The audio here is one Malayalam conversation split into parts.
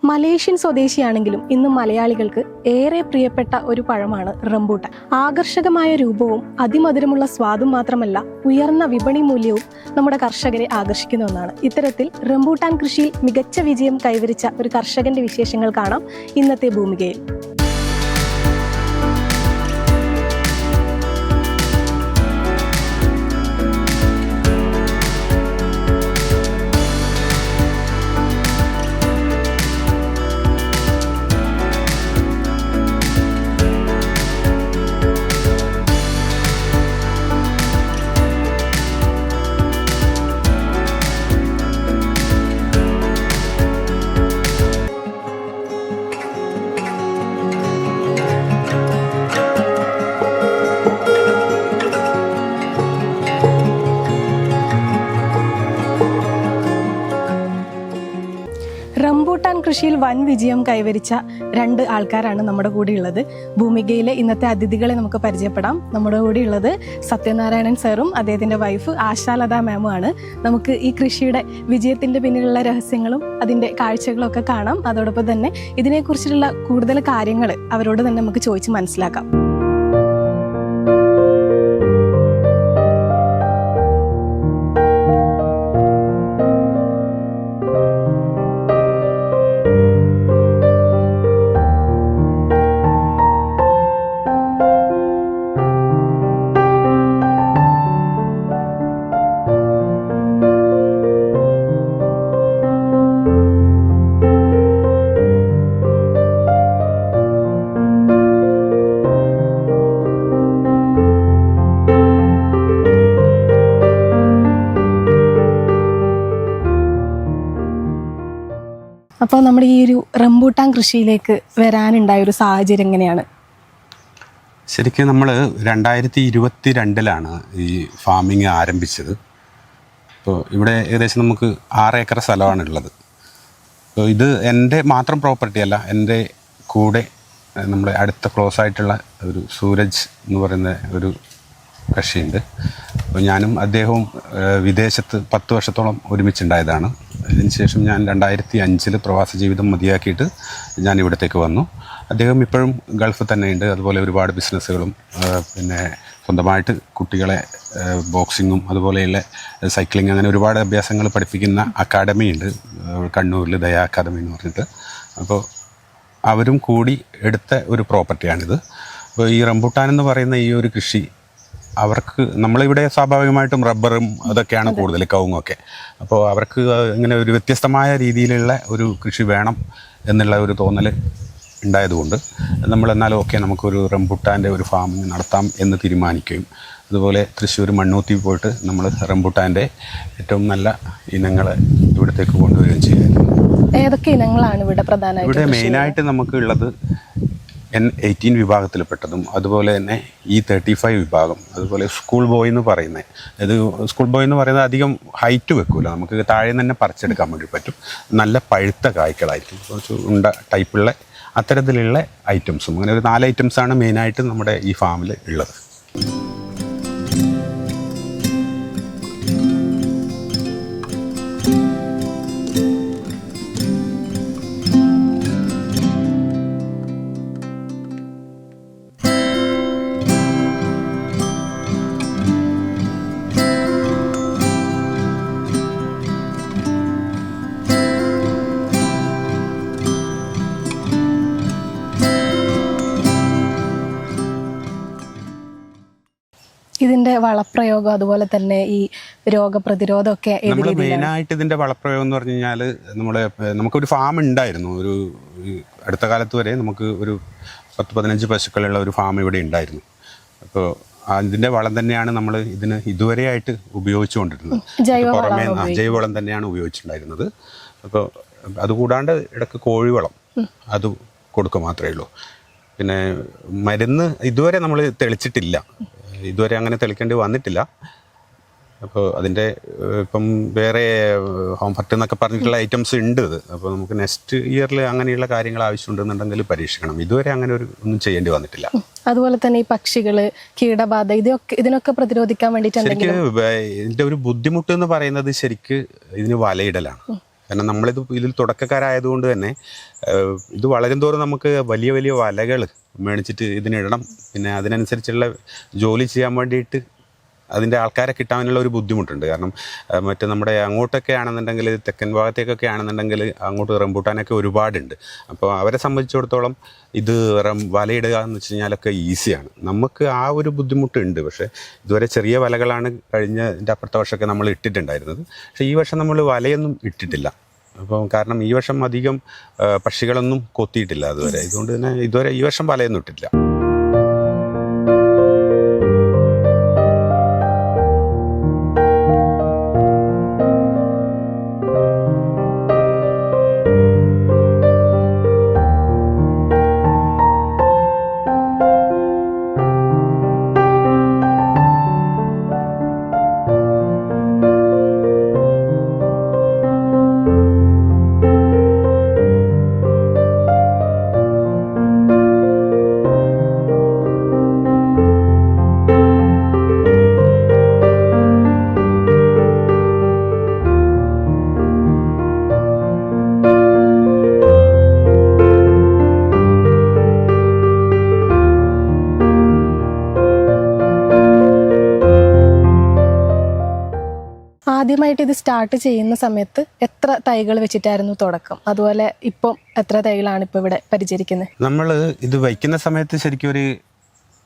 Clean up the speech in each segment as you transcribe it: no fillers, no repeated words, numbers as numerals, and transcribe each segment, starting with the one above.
മലേഷ്യൻ സ്വദേശിയാണെങ്കിലും ഇന്ന് മലയാളികൾക്ക് ഏറെ പ്രിയപ്പെട്ട ഒരു പഴമാണ് റംബൂട്ടാൻ. ആകർഷകമായ രൂപവും അതിമധുരമുള്ള സ്വാദും മാത്രമല്ല, ഉയർന്ന വിപണി മൂല്യവും നമ്മുടെ കർഷകരെ ആകർഷിക്കുന്ന ഒന്നാണ്. ഇത്തരത്തിൽ റംബൂട്ടാൻ കൃഷിയിൽ മികച്ച വിജയം കൈവരിച്ച ഒരു കർഷകന്റെ വിശേഷങ്ങൾ കാണാം ഇന്നത്തെ ഭൂമികയിൽ. റംബൂട്ടാൻ കൃഷിയിൽ വൻ വിജയം കൈവരിച്ച രണ്ട് ആൾക്കാരാണ് നമ്മുടെ കൂടെ ഉള്ളത്. ഭൂമികയിലെ ഇന്നത്തെ അതിഥികളെ നമുക്ക് പരിചയപ്പെടാം. നമ്മുടെ കൂടെ ഉള്ളത് സത്യനാരായണൻ സാറും അദ്ദേഹത്തിന്റെ വൈഫ് ആശാലത മാമും ആണ്. നമുക്ക് ഈ കൃഷിയുടെ വിജയത്തിന്റെ പിന്നിലുള്ള രഹസ്യങ്ങളും അതിന്റെ കാഴ്ചകളും ഒക്കെ കാണാം. അതോടൊപ്പം തന്നെ ഇതിനെക്കുറിച്ചുള്ള കൂടുതൽ കാര്യങ്ങൾ അവരോട് തന്നെ നമുക്ക് ചോദിച്ച് മനസ്സിലാക്കാം. അപ്പോൾ നമ്മുടെ ഈ ഒരു റംബൂട്ടാൻ കൃഷിയിലേക്ക് വരാനുണ്ടായ ഒരു സാഹചര്യം എങ്ങനെയാണ്? ശരിക്കും നമ്മൾ 2022 ഈ ഫാമിങ് ആരംഭിച്ചത്. അപ്പോൾ ഇവിടെ ഏകദേശം നമുക്ക് 6 ഏക്കർ സ്ഥലമാണ് ഉള്ളത്. അപ്പോൾ ഇത് എൻ്റെ മാത്രം പ്രോപ്പർട്ടി അല്ല, എൻ്റെ കൂടെ നമ്മുടെ അടുത്ത ക്ലോസ് ആയിട്ടുള്ള ഒരു സൂരജ് എന്ന് പറയുന്ന ഒരു കക്ഷിയുണ്ട്. അപ്പോൾ ഞാനും അദ്ദേഹവും വിദേശത്ത് 10 വർഷത്തോളം ഒരുമിച്ചുണ്ടായതാണ്. അതിനുശേഷം ഞാൻ 2005 പ്രവാസ ജീവിതം മതിയാക്കിയിട്ട് ഞാൻ ഇവിടത്തേക്ക് വന്നു. അദ്ദേഹം ഇപ്പോഴും ഗൾഫിൽ തന്നെയുണ്ട്. അതുപോലെ ഒരുപാട് ബിസിനസ്സുകളും പിന്നെ സ്വന്തമായിട്ട് കുട്ടികളെ ബോക്സിങ്ങും അതുപോലെയുള്ള സൈക്ലിംഗ് അങ്ങനെ ഒരുപാട് അഭ്യാസങ്ങൾ പഠിപ്പിക്കുന്ന അക്കാഡമിയുണ്ട് കണ്ണൂരിൽ, ദയാ അക്കാദമി എന്ന് പറഞ്ഞിട്ട്. അപ്പോൾ അവരും കൂടി എടുത്ത ഒരു പ്രോപ്പർട്ടിയാണിത്. അപ്പോൾ ഈ റംബൂട്ടാൻ എന്ന് പറയുന്ന ഈ ഒരു കൃഷി അവർക്ക്, നമ്മളിവിടെ സ്വാഭാവികമായിട്ടും റബ്ബറും അതൊക്കെയാണ് കൂടുതൽ, കവുങ്ങൊക്കെ. അപ്പോൾ അവർക്ക് ഇങ്ങനെ ഒരു വ്യത്യസ്തമായ രീതിയിലുള്ള ഒരു കൃഷി വേണം എന്നുള്ള ഒരു തോന്നൽ ഉണ്ടായതുകൊണ്ട് നമ്മളെന്നാലും ഓക്കെ നമുക്കൊരു റംബൂട്ടാൻ്റെ ഒരു ഫാമിങ് നടത്താം എന്ന് തീരുമാനിക്കുകയും അതുപോലെ തൃശ്ശൂർ മണ്ണൂത്തി പോയിട്ട് നമ്മൾ റംബൂട്ടാൻ്റെ ഏറ്റവും നല്ല ഇനങ്ങൾ ഇവിടത്തേക്ക് കൊണ്ടുവരികയും ചെയ്യായിരുന്നു. ഏതൊക്കെ ഇനങ്ങളാണ് ഇവിടെ പ്രധാനമായിട്ട്? ഇവിടെ മെയിനായിട്ട് നമുക്ക് ഉള്ളത് N18 വിഭാഗത്തിൽപ്പെട്ടതും അതുപോലെ തന്നെ E35 വിഭാഗം, അതുപോലെ സ്കൂൾ ബോയ് എന്ന് പറയുന്നത്. ഇത് സ്കൂൾ ബോയ് എന്ന് പറയുന്നത് അധികം ഹൈറ്റ് വെക്കൂല, നമുക്ക് താഴെ തന്നെ പറിച്ചെടുക്കാൻ വേണ്ടി പറ്റും. നല്ല പഴുത്ത കായ്ക്കളായിരിക്കും, കുറച്ച് ഉണ്ട ടൈപ്പുള്ള അത്തരത്തിലുള്ള ഐറ്റംസും. അങ്ങനെ ഒരു 4 ഐറ്റംസാണ് മെയിനായിട്ട് നമ്മുടെ ഈ ഫാമിൽ ഉള്ളത്. ഇതിന്റെ വളപ്രയോഗം അതുപോലെ തന്നെ ഈ രോഗപ്രതിരോധം ഒക്കെ നമ്മൾ മെയിനായിട്ട് ഇതിന്റെ വളപ്രയോഗം എന്ന് പറഞ്ഞു കഴിഞ്ഞാൽ നമുക്കൊരു ഫാം ഉണ്ടായിരുന്നു. ഒരു അടുത്ത കാലത്ത് വരെ നമുക്ക് ഒരു 10-15 പശുക്കളുള്ള ഒരു ഫാം ഇവിടെ ഉണ്ടായിരുന്നു. അപ്പോൾ അതിന്റെ വളം തന്നെയാണ് നമ്മൾ ഇതിന് ഇതുവരെയായിട്ട് ഉപയോഗിച്ചുകൊണ്ടിരുന്നത്. പുറമേ ജൈവവളം തന്നെയാണ് ഉപയോഗിച്ചിട്ടുണ്ടായിരുന്നത്. അപ്പോൾ അതുകൂടാണ്ട് ഇടയ്ക്ക് കോഴിവളം അത് കൊടുക്കുക മാത്രമേ ഉള്ളൂ. പിന്നെ മരുന്ന് ഇതുവരെ നമ്മൾ തെളിച്ചിട്ടില്ല, ഇതുവരെ അങ്ങനെ തെളിക്കേണ്ടി വന്നിട്ടില്ല. അപ്പോൾ അതിൻ്റെ ഇപ്പം വേറെ ഹോംഫർട്ട് എന്നൊക്കെ പറഞ്ഞിട്ടുള്ള ഐറ്റംസ് ഉണ്ട്. അപ്പോൾ നമുക്ക് നെക്സ്റ്റ് ഇയറിൽ അങ്ങനെയുള്ള കാര്യങ്ങൾ ആവശ്യമുണ്ടെന്നുണ്ടെങ്കിൽ പരീക്ഷിക്കണം. ഇതുവരെ അങ്ങനെ ഒന്നും ചെയ്യേണ്ടി വന്നിട്ടില്ല. അതുപോലെ തന്നെ ഈ പക്ഷികള്, കീടബാധ, ഇതിനൊക്കെ പ്രതിരോധിക്കാൻ വേണ്ടിയിട്ട് ശരിക്കും ഇതിൻ്റെ ഒരു ബുദ്ധിമുട്ട് എന്ന് പറയുന്നത് ശരിക്ക് ഇതിന് വലയിടലാണ്. കാരണം ഇതിൽ തുടക്കക്കാരായതുകൊണ്ട് തന്നെ ഇത് വളരും തോറും നമുക്ക് വലിയ വലിയ വലകൾ മേടിച്ചിട്ട് ഇതിനിടണം. പിന്നെ അതിനനുസരിച്ചുള്ള ജോലി ചെയ്യാൻ വേണ്ടിയിട്ട് അതിൻ്റെ ആൾക്കാരെ കിട്ടാനുള്ള ഒരു ബുദ്ധിമുട്ടുണ്ട്. കാരണം മറ്റേ നമ്മുടെ അങ്ങോട്ടൊക്കെ ആണെന്നുണ്ടെങ്കിൽ, തെക്കൻ ഭാഗത്തേക്കൊക്കെ ആണെന്നുണ്ടെങ്കിൽ അങ്ങോട്ട് റംബൂട്ടാനൊക്കെ ഒരുപാടുണ്ട്. അപ്പോൾ അവരെ സംബന്ധിച്ചിടത്തോളം ഇത് വലയിടുക എന്ന് വെച്ച് കഴിഞ്ഞാലൊക്കെ ഈസിയാണ്. നമുക്ക് ആ ഒരു ബുദ്ധിമുട്ടുണ്ട്. പക്ഷേ ഇതുവരെ ചെറിയ വലകളാണ് കഴിഞ്ഞതിൻ്റെ അപ്പുറത്തെ വർഷമൊക്കെ നമ്മൾ ഇട്ടിട്ടുണ്ടായിരുന്നത്. പക്ഷേ ഈ വർഷം നമ്മൾ വലയൊന്നും ഇട്ടിട്ടില്ല. അപ്പം കാരണം ഈ വർഷം അധികം പക്ഷികളൊന്നും കൊത്തിയിട്ടില്ല അതുവരെ. ഇതുകൊണ്ട് തന്നെ ഇതുവരെ ഈ വർഷം വലയൊന്നും ഇട്ടിട്ടില്ല. ആദ്യമായിട്ട് ഇത് സ്റ്റാർട്ട് ചെയ്യുന്ന സമയത്ത് എത്ര തൈകൾ വെച്ചിട്ടായിരുന്നു തുടക്കം? അതുപോലെ ഇപ്പം എത്ര തൈകളാണ് ഇപ്പോൾ ഇവിടെ പരിചരിക്കുന്നത്? നമ്മൾ ഇത് വയ്ക്കുന്ന സമയത്ത് ശരിക്കും ഒരു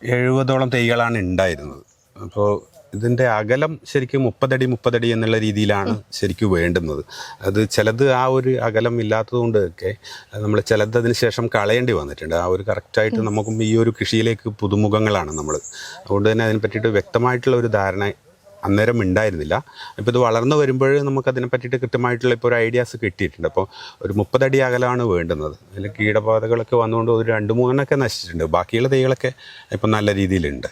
70ഓളം തൈകളാണ് ഉണ്ടായിരുന്നത്. അപ്പോൾ ഇതിൻ്റെ അകലം ശരിക്കും 30 അടി എന്നുള്ള രീതിയിലാണ് ശരിക്കും വേണ്ടുന്നത്. അത് ചിലത് ആ ഒരു അകലം ഇല്ലാത്തതുകൊണ്ടൊക്കെ നമ്മൾ ചിലത് അതിന് ശേഷം കളയേണ്ടി വന്നിട്ടുണ്ട്. ആ ഒരു കറക്റ്റായിട്ട് നമുക്കും ഈ ഒരു കൃഷിയിലേക്ക് പുതുമുഖങ്ങളാണ് നമ്മൾ. അതുകൊണ്ട് തന്നെ അതിനെ പറ്റിയിട്ട് വ്യക്തമായിട്ടുള്ള ഒരു ധാരണ അന്നേരം ഉണ്ടായിരുന്നില്ല. ഇപ്പോൾ ഇത് വളർന്നു വരുമ്പോൾ നമുക്കതിനെ പറ്റിയിട്ട് കൃത്യമായിട്ടുള്ള ഇപ്പോൾ ഒരു ഐഡിയാസ് കിട്ടിയിട്ടുണ്ട്. അപ്പോൾ ഒരു 30 അടി അകലമാണ് വേണ്ടുന്നത്. അതിൽ കീടബാധകളൊക്കെ വന്നുകൊണ്ട് ഒരു 2-3 നശിച്ചിട്ടുണ്ട്. ബാക്കിയുള്ള തൈകളൊക്കെ ഇപ്പം നല്ല രീതിയിലുണ്ട്.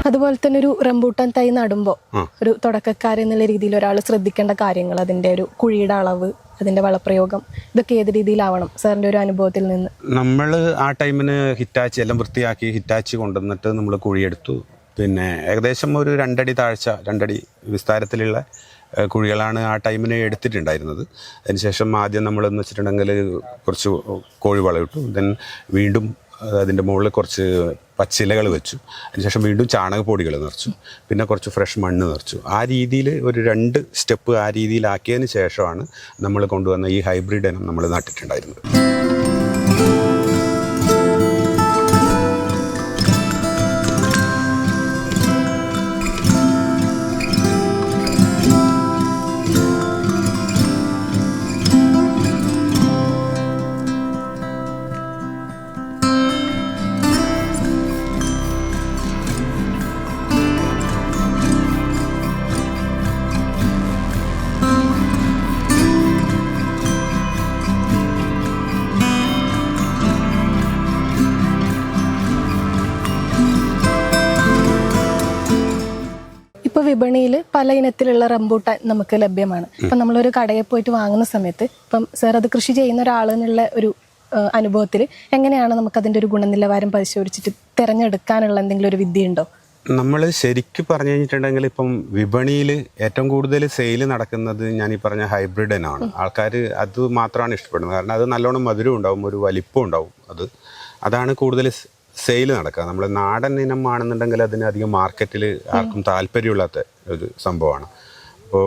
അതുപോലെ തന്നെ ഒരു റംബൂട്ടാൻ തൈ നടുമ്പോൾ ഒരു തുടക്കക്കാരെന്നുള്ള രീതിയിൽ ഒരാൾ ശ്രദ്ധിക്കേണ്ട കാര്യങ്ങൾ, അതിന്റെ ഒരു കുഴിയുടെ അളവ്, അതിന്റെ വളപ്രയോഗം, ഇതൊക്കെ ഏത് രീതിയിലാവണം സാറിന്റെ ഒരു അനുഭവത്തിൽ നിന്ന്? നമ്മൾ ആ ടൈമിന് ഹിറ്റാച്ചി എല്ലാം വൃത്തിയാക്കി ഹിറ്റാച്ചി കൊണ്ടുവന്നിട്ട് നമ്മൾ കുഴിയെടുത്തു. പിന്നെ ഏകദേശം ഒരു 2 അടി താഴ്ച, 2 അടി വിസ്താരത്തിലുള്ള കുഴികളാണ് ആ ടൈമിന് എടുത്തിട്ടുണ്ടായിരുന്നത്. അതിനുശേഷം ആദ്യം നമ്മളെന്ന് വെച്ചിട്ടുണ്ടെങ്കിൽ കുറച്ച് കോഴിവളം ഇട്ടു. ദെൻ വീണ്ടും അതിൻ്റെ മുകളിൽ കുറച്ച് പച്ചിലകൾ വെച്ചു. അതിനുശേഷം വീണ്ടും ചാണകപ്പൊടികൾ നിറച്ചു. പിന്നെ കുറച്ച് ഫ്രഷ് മണ്ണ് നിറച്ചു. ആ രീതിയിൽ ഒരു 2 സ്റ്റെപ്പ് ആ രീതിയിലാക്കിയതിന് ശേഷമാണ് നമ്മൾ കൊണ്ടുവന്ന ഈ ഹൈബ്രിഡ് ഇനം നമ്മൾ നട്ടിട്ടുണ്ടായിരുന്നത്. ഇപ്പോൾ വിപണിയിൽ പല ഇനത്തിലുള്ള റംബൂട്ടാൻ നമുക്ക് ലഭ്യമാണ്. ഇപ്പം നമ്മളൊരു കടയിൽ പോയിട്ട് വാങ്ങുന്ന സമയത്ത് ഇപ്പം സാർ അത് കൃഷി ചെയ്യുന്ന ഒരാളെന്നുള്ള ഒരു അനുഭവത്തിൽ എങ്ങനെയാണ് നമുക്കതിൻ്റെ ഒരു ഗുണനിലവാരം പരിശോധിച്ചിട്ട് തിരഞ്ഞെടുക്കാനുള്ള എന്തെങ്കിലും ഒരു വിദ്യ ഉണ്ടോ? നമ്മൾ ശരിക്കും പറഞ്ഞു കഴിഞ്ഞിട്ടുണ്ടെങ്കിൽ ഇപ്പം വിപണിയിൽ ഏറ്റവും കൂടുതൽ സെയിൽ നടക്കുന്നത് ഞാൻ ഈ പറഞ്ഞ ഹൈബ്രിഡ് ഇനമാണ്. ആൾക്കാർ അത് മാത്രമാണ് ഇഷ്ടപ്പെടുന്നത്. കാരണം അത് നല്ലോണം മധുരം ഉണ്ടാവും, ഒരു വലിപ്പം ഉണ്ടാവും. അതാണ് കൂടുതൽ സെയിൽ നടക്കുക. നമ്മൾ നാടൻ ഇനം ആണെന്നുണ്ടെങ്കിൽ അതിന് അധികം മാർക്കറ്റിൽ ആർക്കും താല്പര്യമില്ലാത്ത ഒരു സംഭവമാണ്. അപ്പോൾ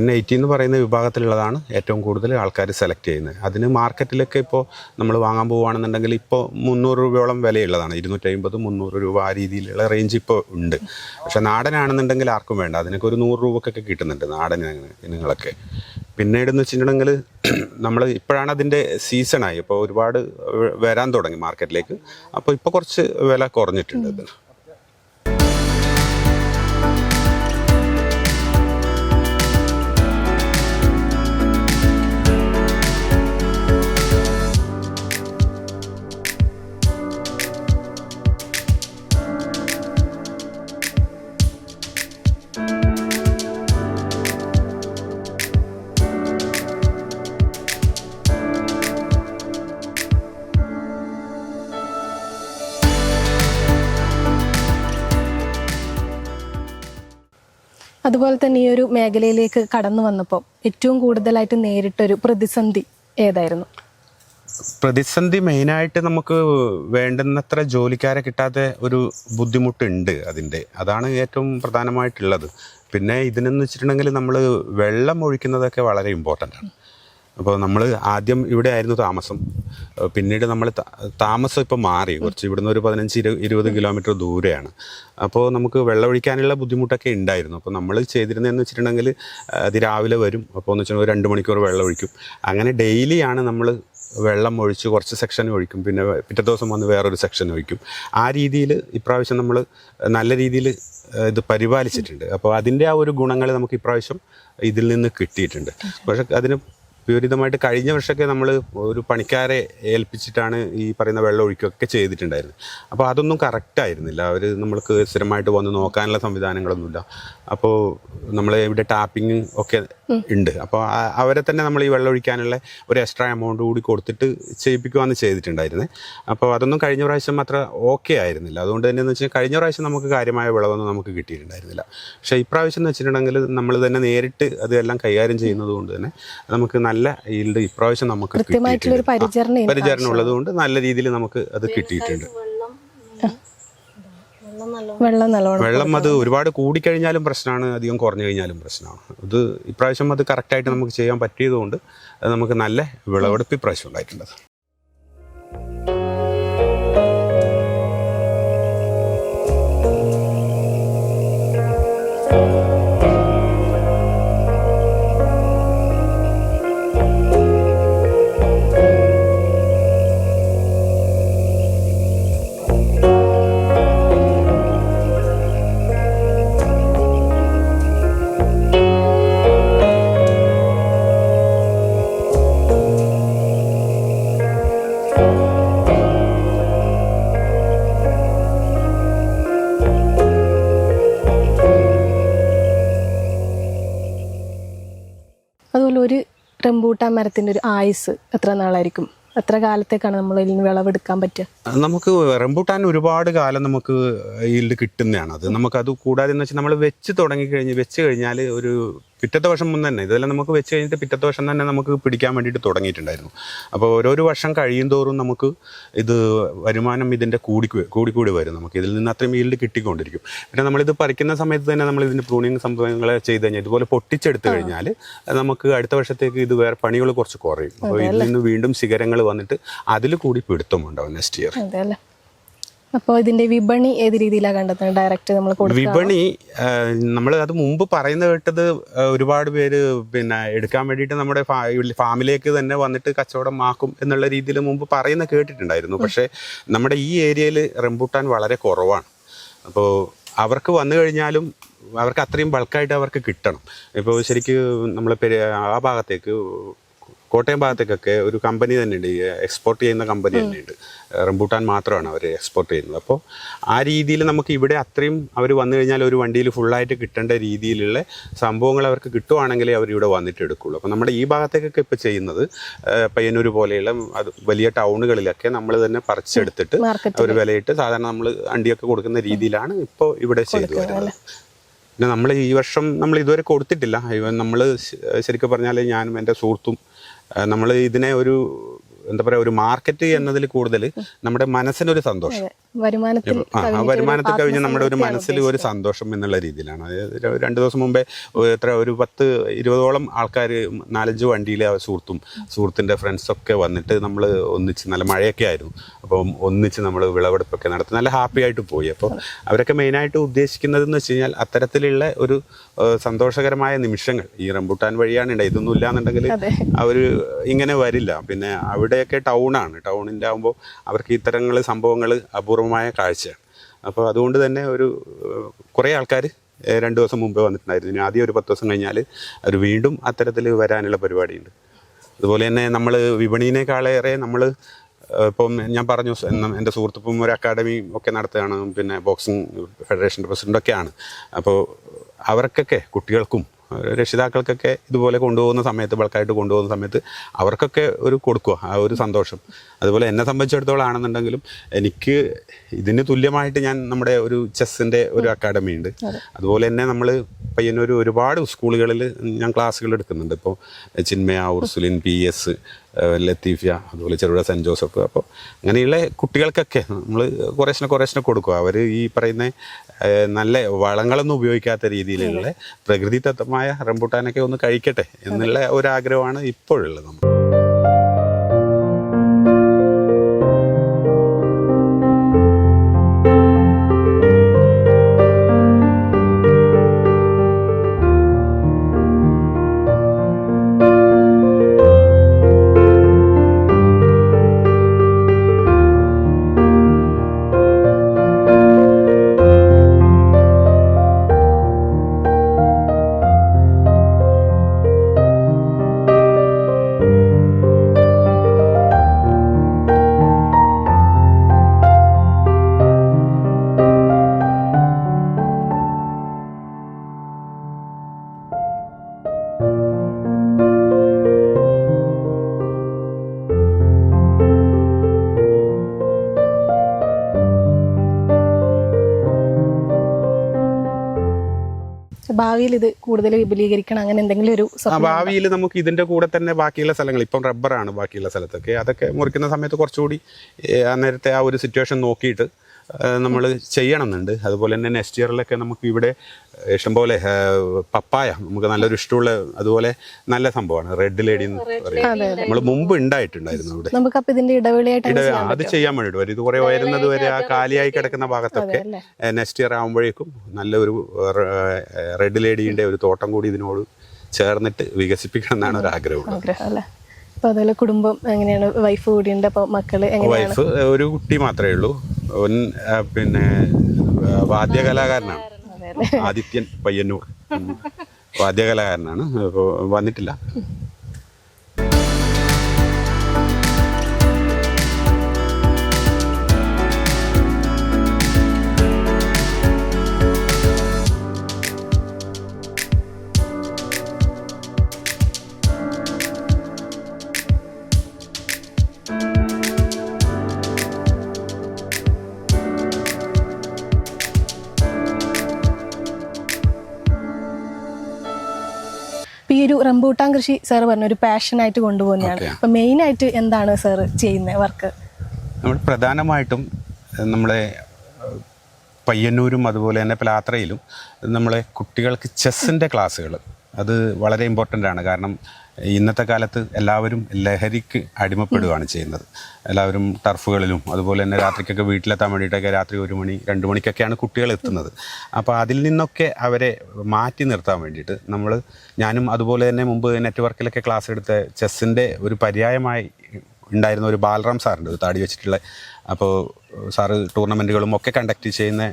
N80 എന്ന് പറയുന്ന വിഭാഗത്തിലുള്ളതാണ് ഏറ്റവും കൂടുതൽ ആൾക്കാർ സെലക്ട് ചെയ്യുന്നത്. അതിന് മാർക്കറ്റിലൊക്കെ ഇപ്പോൾ നമ്മൾ വാങ്ങാൻ പോവുകയാണെന്നുണ്ടെങ്കിൽ ഇപ്പോൾ 300 രൂപയോളം വിലയുള്ളതാണ്. 250-300 രൂപ ആ രീതിയിലുള്ള റേഞ്ച് ഇപ്പോൾ ഉണ്ട്. പക്ഷേ നാടനാണെന്നുണ്ടെങ്കിൽ ആർക്കും വേണ്ട. അതിനൊക്കെ ഒരു 100 രൂപക്കൊക്കെ കിട്ടുന്നുണ്ട് നാടൻ ഇനങ്ങളൊക്കെ. പിന്നീടെന്ന് വെച്ചിട്ടുണ്ടെങ്കിൽ നമ്മൾ ഇപ്പോഴാണ് അതിൻ്റെ സീസണായി, അപ്പോൾ ഒരുപാട് വരാൻ തുടങ്ങി മാർക്കറ്റിലേക്ക്. അപ്പോൾ ഇപ്പോൾ കുറച്ച് വില കുറഞ്ഞിട്ടുണ്ട് ഇതിന്. അതുപോലെ തന്നെ ഈ ഒരു മേഖലയിലേക്ക് കടന്നു വന്നപ്പോൾ ഏറ്റവും കൂടുതലായിട്ട് നേരിട്ടൊരു പ്രതിസന്ധി ഏതായിരുന്നു? പ്രതിസന്ധി മെയിനായിട്ട് നമുക്ക് വേണ്ടുന്നത്ര ജോലിക്കാരെ കിട്ടാത്ത ഒരു ബുദ്ധിമുട്ടുണ്ട് അതാണ് ഏറ്റവും പ്രധാനമായിട്ടുള്ളത്. പിന്നെ ഇതിനെന്ന് വെച്ചിട്ടുണ്ടെങ്കിൽ നമ്മൾ വെള്ളം ഒഴിക്കുന്നതൊക്കെ വളരെ ഇമ്പോർട്ടൻ്റ് ആണ്. അപ്പോൾ നമ്മൾ ആദ്യം ഇവിടെ ആയിരുന്നു താമസം, പിന്നീട് നമ്മൾ താമസം ഇപ്പോൾ മാറി, കുറച്ച് ഇവിടുന്ന് ഒരു 15-20 കിലോമീറ്റർ ദൂരെയാണ്. അപ്പോൾ നമുക്ക് വെള്ളമൊഴിക്കാനുള്ള ബുദ്ധിമുട്ടൊക്കെ ഉണ്ടായിരുന്നു. അപ്പോൾ നമ്മൾ ചെയ്തിരുന്നതെന്ന് വെച്ചിട്ടുണ്ടെങ്കിൽ രാവിലെ വരും, അപ്പോൾ എന്ന് വെച്ചാൽ 2 മണിക്കൂർ വെള്ളം ഒഴിക്കും. അങ്ങനെ ഡെയിലിയാണ് നമ്മൾ വെള്ളം ഒഴിച്ച് കുറച്ച് സെക്ഷൻ ഒഴിക്കും, പിന്നെ പിറ്റേ ദിവസം വന്ന് വേറൊരു സെക്ഷൻ ഒഴിക്കും. ആ രീതിയിൽ ഇപ്രാവശ്യം നമ്മൾ നല്ല രീതിയിൽ ഇത് പരിപാലിച്ചിട്ടുണ്ട്. അപ്പോൾ അതിൻ്റെ ആ ഒരു ഗുണങ്ങൾ നമുക്ക് ഇപ്രാവശ്യം ഇതിൽ നിന്ന് കിട്ടിയിട്ടുണ്ട്. പക്ഷേ അതിന് വിപരീതമായിട്ട് കഴിഞ്ഞ വർഷമൊക്കെ നമ്മൾ ഒരു പണിക്കാരെ ഏൽപ്പിച്ചിട്ടാണ് ഈ പറയുന്ന വെള്ളം ഒഴിക്കുകയൊക്കെ ചെയ്തിട്ടുണ്ടായിരുന്നത്. അപ്പോൾ അതൊന്നും കറക്റ്റായിരുന്നില്ല. അവർ നമ്മൾക്ക് സ്ഥിരമായിട്ട് വന്ന് നോക്കാനുള്ള സംവിധാനങ്ങളൊന്നുമില്ല. അപ്പോൾ നമ്മൾ ഇവിടെ ടാപ്പിങ് ഒക്കെ ഉണ്ട്. അപ്പോൾ അവരെ തന്നെ നമ്മൾ ഈ വെള്ളം ഒഴിക്കാനുള്ള ഒരു എക്സ്ട്രാ എമൗണ്ട് കൂടി കൊടുത്തിട്ട് ചെയ്യിപ്പിക്കുവാന്ന് ചെയ്തിട്ടുണ്ടായിരുന്നത്. അപ്പോൾ അതൊന്നും കഴിഞ്ഞ പ്രാവശ്യം അത്ര ഓക്കെ ആയിരുന്നില്ല. അതുകൊണ്ട് തന്നെ എന്ന് വെച്ചാൽ കഴിഞ്ഞ പ്രാവശ്യം നമുക്ക് കാര്യമായ വിളവൊന്നും നമുക്ക് കിട്ടിയിട്ടുണ്ടായിരുന്നില്ല. പക്ഷേ ഇപ്രാവശ്യം എന്ന് വെച്ചിട്ടുണ്ടെങ്കിൽ നമ്മൾ തന്നെ നേരിട്ട് അതെല്ലാം കൈകാര്യം ചെയ്യുന്നത് കൊണ്ട് തന്നെ നമുക്ക് നല്ല ഈൽഡ് ഇപ്രാവശ്യം നമുക്ക് പരിചരണം ഉള്ളത് കൊണ്ട് നല്ല രീതിയിൽ നമുക്ക് അത് കിട്ടിയിട്ടുണ്ട്. വെള്ളം അത് ഒരുപാട് കൂടിക്കഴിഞ്ഞാലും പ്രശ്നമാണ്, അധികം കുറഞ്ഞു കഴിഞ്ഞാലും പ്രശ്നമാണ്. ഇത് ഇപ്രാവശ്യം അത് കറക്റ്റായിട്ട് നമുക്ക് ചെയ്യാൻ പറ്റിയതുകൊണ്ട് നമുക്ക് നല്ല വിളവെടുപ്പ് ഇപ്രാവശ്യം ഉണ്ടായിട്ടുണ്ട്. അതുപോലെ ഒരു റംബൂട്ടാൻ മരത്തിൻ്റെ ഒരു ആയുസ് എത്ര നാളായിരിക്കും? എത്ര കാലത്തേക്കാണ് നമ്മൾ ഇതിൽ നിന്ന് വിളവെടുക്കാൻ പറ്റുക? നമുക്ക് റംബൂട്ടാൻ ഒരുപാട് കാലം നമുക്ക് ഈൽഡ് കിട്ടുന്നതാണ്. അത് നമുക്കത് കൂടാതെ എന്ന് വെച്ചാൽ നമ്മൾ വെച്ച് കഴിഞ്ഞാൽ ഒരു പിറ്റത്തെ വർഷം മുന്നേ തന്നെ ഇതെല്ലാം നമുക്ക് വെച്ച് കഴിഞ്ഞിട്ട് പിറ്റത്തെ വർഷം തന്നെ നമുക്ക് പിടിക്കാൻ വേണ്ടിയിട്ട് തുടങ്ങിയിട്ടുണ്ടായിരുന്നു. അപ്പോൾ ഓരോരോ വർഷം കഴിയും തോറും നമുക്ക് ഇത് വരുമാനം ഇതിൻ്റെ കൂടി വരും. നമുക്ക് ഇതിൽ നിന്ന് അത്രയും ഈൽഡ് കിട്ടിക്കൊണ്ടിരിക്കും. പിന്നെ നമ്മളിത് പറിക്കുന്ന സമയത്ത് തന്നെ നമ്മൾ ഇതിൻ്റെ പ്രൂണിങ് സംഭവങ്ങളെ ചെയ്ത് കഴിഞ്ഞാൽ ഇതുപോലെ പൊട്ടിച്ചെടുത്ത് കഴിഞ്ഞാൽ നമുക്ക് അടുത്ത വർഷത്തേക്ക് ഇത് വേറെ പണികൾ കുറച്ച് കുറയും. അപ്പോൾ ഇതിൽ നിന്ന് വീണ്ടും ശിഖരങ്ങൾ വന്നിട്ട് അതിൽ കൂടി പിടുത്തമുണ്ടാവും നെക്സ്റ്റ് ഇയർ. അപ്പോൾ ഇതിന്റെ വിപണി ഏത് രീതിയിലാണ് കണ്ടെത്തുന്നത്? ഡയറക്റ്റ് നമ്മൾ വിപണി നമ്മൾ അത് മുമ്പ് പറയുന്ന കേട്ടത് ഒരുപാട് പേര് പിന്നെ എടുക്കാൻ വേണ്ടിയിട്ട് നമ്മുടെ ഫാമിലേക്ക് തന്നെ വന്നിട്ട് കച്ചവടം ആക്കും എന്നുള്ള രീതിയിൽ മുമ്പ് പറയുന്ന കേട്ടിട്ടുണ്ടായിരുന്നു. പക്ഷേ നമ്മുടെ ഈ ഏരിയയിൽ റംബൂട്ടാൻ വളരെ കുറവാണ്. അപ്പോൾ അവർക്ക് വന്നു കഴിഞ്ഞാലും അവർക്ക് അത്രയും ബൾക്കായിട്ട് അവർക്ക് കിട്ടണം. ഇപ്പോൾ ശരിക്കും നമ്മൾ ആ ഭാഗത്തേക്ക് കോട്ടയം ഭാഗത്തേക്കൊക്കെ ഒരു കമ്പനി തന്നെയുണ്ട്, എക്സ്പോർട്ട് ചെയ്യുന്ന കമ്പനി തന്നെയുണ്ട്. റംബൂട്ടാൻ മാത്രമാണ് അവർ എക്സ്പോർട്ട് ചെയ്യുന്നത്. അപ്പോൾ ആ രീതിയിൽ നമുക്ക് ഇവിടെ അത്രയും അവർ വന്നു കഴിഞ്ഞാൽ ഒരു വണ്ടിയിൽ ഫുള്ളായിട്ട് കിട്ടേണ്ട രീതിയിലുള്ള സംഭവങ്ങൾ അവർക്ക് കിട്ടുവാണെങ്കിലേ അവർ ഇവിടെ വന്നിട്ട് എടുക്കുകയുള്ളൂ. അപ്പോൾ നമ്മുടെ ഈ ഭാഗത്തേക്കൊക്കെ ഇപ്പോൾ ചെയ്യുന്നത് പയ്യന്നൂർ പോലെയുള്ള അത് വലിയ ടൗണുകളിലൊക്കെ നമ്മൾ തന്നെ പറിച്ചെടുത്തിട്ട് ഒരു വിലയിട്ട് സാധാരണ നമ്മൾ അണ്ടിയൊക്കെ കൊടുക്കുന്ന രീതിയിലാണ് ഇപ്പോൾ ഇവിടെ ചെയ്തു വരുന്നത്. പിന്നെ നമ്മൾ ഈ വർഷം നമ്മൾ ഇതുവരെ കൊടുത്തിട്ടില്ല. നമ്മൾ ശരിക്കും പറഞ്ഞാൽ ഞാനും എൻ്റെ സുഹൃത്തും നമ്മൾ ഇതിനെ ഒരു എന്താ പറയുക ഒരു മാർക്കറ്റ് എന്നതിൽ കൂടുതൽ നമ്മുടെ മനസ്സിനൊരു സന്തോഷം, വരുമാനത്തിൽ കഴിഞ്ഞ് നമ്മുടെ ഒരു മനസ്സിൽ ഒരു സന്തോഷം എന്നുള്ള രീതിയിലാണ്. അതായത് 2 ദിവസം മുമ്പേ ഒരു 10-20ഓളം ആൾക്കാർ 4-5 വണ്ടിയിൽ സുഹൃത്തിൻ്റെ ഫ്രണ്ട്സൊക്കെ വന്നിട്ട് നമ്മൾ ഒന്നിച്ച്, നല്ല മഴയൊക്കെ ആയിരുന്നു, അപ്പം ഒന്നിച്ച് നമ്മൾ വിളവെടുപ്പൊക്കെ നടത്തി നല്ല ഹാപ്പി ആയിട്ട് പോയി. അപ്പോൾ അവരൊക്കെ മെയിനായിട്ട് ഉദ്ദേശിക്കുന്നതെന്ന് വെച്ച് കഴിഞ്ഞാൽ അത്തരത്തിലുള്ള ഒരു സന്തോഷകരമായ നിമിഷങ്ങൾ ഈ റംബൂട്ടാൻ വഴിയാണ് ഉണ്ടായത്. ഇതൊന്നും ഇല്ലാന്നുണ്ടെങ്കിൽ അവർ ഇങ്ങനെ വരില്ല. പിന്നെ അവിടെയൊക്കെ ടൗണിൻ്റെ ആകുമ്പോൾ അവർക്ക് ഇത്തരങ്ങൾ സംഭവങ്ങൾ അപൂർവമായ കാഴ്ചയാണ്. അപ്പോൾ അതുകൊണ്ട് തന്നെ കുറേ ആൾക്കാർ 2 ദിവസം മുമ്പേ വന്നിട്ടുണ്ടായിരുന്നു. ഇനി ആദ്യം ഒരു 10 ദിവസം കഴിഞ്ഞാൽ അവർ വീണ്ടും അത്തരത്തിൽ വരാനുള്ള പരിപാടിയുണ്ട്. അതുപോലെ തന്നെ നമ്മൾ വിപണിയിനേക്കാളേറെ നമ്മൾ ഇപ്പം ഞാൻ പറഞ്ഞു എൻ്റെ സുഹൃത്തുപ്പം ഒരു അക്കാഡമി ഒക്കെ നടത്തുകയാണ്, പിന്നെ ബോക്സിംഗ് ഫെഡറേഷൻ്റെ പ്രസിഡൻ്റൊക്കെയാണ്. അപ്പോൾ അവർക്കൊക്കെ കുട്ടികൾക്കും രക്ഷിതാക്കൾക്കൊക്കെ ഇതുപോലെ കൊണ്ടുപോകുന്ന സമയത്ത് ബൾക്കായിട്ട് കൊണ്ടുപോകുന്ന സമയത്ത് അവർക്കൊക്കെ കൊടുക്കുക ആ ഒരു സന്തോഷം. അതുപോലെ എന്നെ സംബന്ധിച്ചിടത്തോളം ആണെന്നുണ്ടെങ്കിലും എനിക്ക് ഇതിന് തുല്യമായിട്ട് ഞാൻ നമ്മുടെ ഒരു ചെസ്സിൻ്റെ ഒരു അക്കാഡമി ഉണ്ട്. അതുപോലെ തന്നെ നമ്മൾ പയ്യന്നൂർ ഒരുപാട് സ്കൂളുകളിൽ ഞാൻ ക്ലാസ്സുകൾ എടുക്കുന്നുണ്ട്. ഇപ്പോൾ ചിന്മയ, ഉർസുലിൻ, PS, ലത്തീഫിയ, അതുപോലെ ചെറുപുഴ സെൻറ്റ് ജോസഫ്. അപ്പോൾ അങ്ങനെയുള്ള കുട്ടികൾക്കൊക്കെ നമ്മൾ കുറേശ്ശെ കൊടുക്കുക. അവർ ഈ പറയുന്ന നല്ല വളങ്ങളൊന്നും ഉപയോഗിക്കാത്ത രീതിയിലുള്ള പ്രകൃതിദത്തമായ റംബൂട്ടാനൊക്കെ ഒന്ന് കഴിക്കട്ടെ എന്നുള്ള ഒരാഗ്രഹമാണ് ഇപ്പോഴുള്ളത് നമ്മൾ. ഭാവിയിൽ ഇത് കൂടുതൽ വിപുലീകരിക്കണം അങ്ങനെ എന്തെങ്കിലും ഒരു ഭാവിയിൽ നമുക്ക് ഇതിന്റെ കൂടെ തന്നെ ബാക്കിയുള്ള സ്ഥലങ്ങൾ ഇപ്പം റബ്ബറാണ് ബാക്കിയുള്ള സ്ഥലത്തൊക്കെ അതൊക്കെ മുറിക്കുന്ന സമയത്ത് കുറച്ചുകൂടി നേരത്തെ ആ ഒരു സിറ്റുവേഷൻ നോക്കിയിട്ട് നമ്മൾ ചെയ്യണമെന്നുണ്ട്. അതുപോലെ തന്നെ നെക്സ്റ്റ് ഇയറിലൊക്കെ നമുക്ക് ഇവിടെ ഇഷ്ടംപോലെ പപ്പായ നമുക്ക് നല്ലൊരു ഇഷ്ടമുള്ള അതുപോലെ നല്ല സംഭവമാണ് റെഡ് ലേഡി എന്ന് പറയുന്നത്. നമ്മൾ മുമ്പ് ഉണ്ടായിട്ടുണ്ടായിരുന്നു ഇവിടെ. അത് ചെയ്യാൻ വേണ്ടിയിട്ട് വരും. ഇത് കുറെ ഉയരുന്നത് വരെ ആ കാലിയായി കിടക്കുന്ന ഭാഗത്തൊക്കെ നെക്സ്റ്റ് ഇയർ ആകുമ്പോഴേക്കും നല്ലൊരു റെഡ് ലേഡീൻ്റെ ഒരു തോട്ടം കൂടി ഇതിനോട് ചേർന്നിട്ട് വികസിപ്പിക്കണം എന്നാണ് ഒരു ആഗ്രഹം. കുടുംബം എങ്ങനെയാണ്? വൈഫ് കൂടിയുണ്ട്. അപ്പോൾ മക്കള് വൈഫ് ഒരു കുട്ടി മാത്രമേ ഉള്ളൂ. പിന്നെ വാദ്യകലാകാരനാണ്, ആദിത്യൻ പയ്യന്നൂർ വാദ്യകലാകാരനാണ്. അപ്പോൾ വന്നിട്ടില്ല. ഈ ഒരു റംബൂട്ടാൻ കൃഷി സാർ പറഞ്ഞ ഒരു പാഷനായിട്ട് കൊണ്ടുപോകുന്നതാണ്. അപ്പൊ മെയിൻ ആയിട്ട് എന്താണ് സാർ ചെയ്യുന്നത് വർക്ക്? നമ്മൾ പ്രധാനമായിട്ടും നമ്മളെ പയ്യന്നൂരും അതുപോലെ തന്നെ പ്ലാത്രയിലും നമ്മളെ കുട്ടികൾക്ക് ചെസ്സിൻ്റെ ക്ലാസ്സുകൾ അത് വളരെ ഇമ്പോർട്ടൻ്റ് ആണ്. കാരണം ഇന്നത്തെ കാലത്ത് എല്ലാവരും ലഹരിക്ക് അടിമപ്പെടുകയാണ് ചെയ്യുന്നത്. എല്ലാവരും ടർഫുകളിലും അതുപോലെ തന്നെ രാത്രിക്കൊക്കെ വീട്ടിലെത്താൻ വേണ്ടിയിട്ടൊക്കെ രാത്രി 1 മണി 2 മണിക്കൊക്കെയാണ് കുട്ടികൾ എത്തുന്നത്. അപ്പോൾ അതിൽ നിന്നൊക്കെ അവരെ മാറ്റി നിർത്താൻ വേണ്ടിയിട്ട് ഞാനും അതുപോലെ തന്നെ മുമ്പ് നെറ്റ്വർക്കിലൊക്കെ ക്ലാസ് എടുത്ത ചെസ്സിൻ്റെ ഒരു പര്യായമായി ഉണ്ടായിരുന്ന ഒരു ബാലറാം സാറുണ്ട്, താടി വെച്ചിട്ടുള്ള. അപ്പോൾ സാറ് ടൂർണമെൻറ്റുകളും ഒക്കെ കണ്ടക്ട് ചെയ്യുന്ന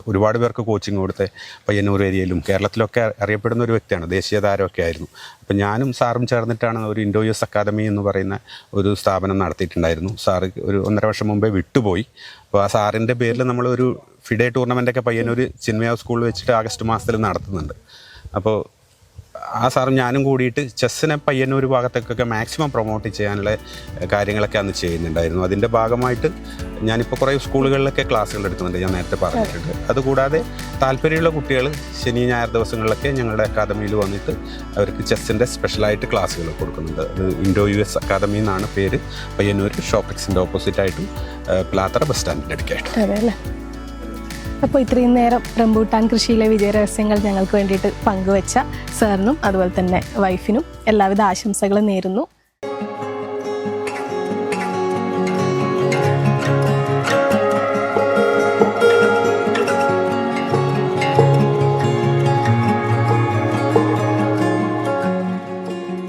ഒരുപാട് പേർക്ക് കോച്ചിങ് കൊടുത്ത് പയ്യന്നൂർ ഏരിയയിലും കേരളത്തിലൊക്കെ അറിയപ്പെടുന്ന ഒരു വ്യക്തിയാണ്, ദേശീയ താരമൊക്കെ ആയിരുന്നു. അപ്പോൾ ഞാനും സാറും ചേർന്നിട്ടാണ് ഒരു ഇൻഡോ-US അക്കാദമി എന്ന് പറയുന്ന ഒരു സ്ഥാപനം നടത്തിയിട്ടുണ്ടായിരുന്നു. സാറ് ഒരു 1.5 വർഷം മുമ്പേ വിട്ടുപോയി. അപ്പോൾ ആ സാറിൻ്റെ പേരിൽ നമ്മളൊരു ഫിഡേ ടൂർണമെൻറ്റൊക്കെ പയ്യന്നൂർ ചിന്മയ സ്കൂളിൽ വെച്ചിട്ട് ആഗസ്റ്റ് മാസത്തിൽ നടത്തുന്നുണ്ട്. അപ്പോൾ ആ സാറും ഞാനും കൂടിയിട്ട് ചെസ്സിനെ പയ്യന്നൂർ ഭാഗത്തേക്കൊക്കെ മാക്സിമം പ്രൊമോട്ട് ചെയ്യാനുള്ള കാര്യങ്ങളൊക്കെ അന്ന് ചെയ്യുന്നുണ്ടായിരുന്നു. അതിൻ്റെ ഭാഗമായിട്ട് ഞാനിപ്പോൾ കുറേ സ്കൂളുകളിലൊക്കെ ക്ലാസ്സുകൾ എടുക്കുന്നുണ്ട്, ഞാൻ നേരത്തെ പറഞ്ഞിട്ടുണ്ട്. അതുകൂടാതെ താല്പര്യമുള്ള കുട്ടികൾ ശനി ഞായർ ദിവസങ്ങളിലൊക്കെ ഞങ്ങളുടെ അക്കാദമിയിൽ വന്നിട്ട് അവർക്ക് ചെസ്സിൻ്റെ സ്പെഷ്യലായിട്ട് ക്ലാസ്സുകൾ കൊടുക്കുന്നുണ്ട്. അത് ഇൻഡോ-US അക്കാദമി എന്നാണ് പേര്. പയ്യന്നൂർ ഷോപ്പിക്സിൻ്റെ ഓപ്പോസിറ്റായിട്ടും പ്ലാത്ര ബസ് സ്റ്റാൻഡിൻ്റെ അടുക്കായിട്ടും. അപ്പോൾ ഇത്രയും നേരം റംബൂട്ടാൻ കൃഷിയിലെ വിജയരഹസ്യങ്ങൾ ഞങ്ങൾക്ക് വേണ്ടിയിട്ട് പങ്കുവച്ച സാറിനും അതുപോലെ തന്നെ വൈഫിനും എല്ലാവിധ ആശംസകളും നേരുന്നു.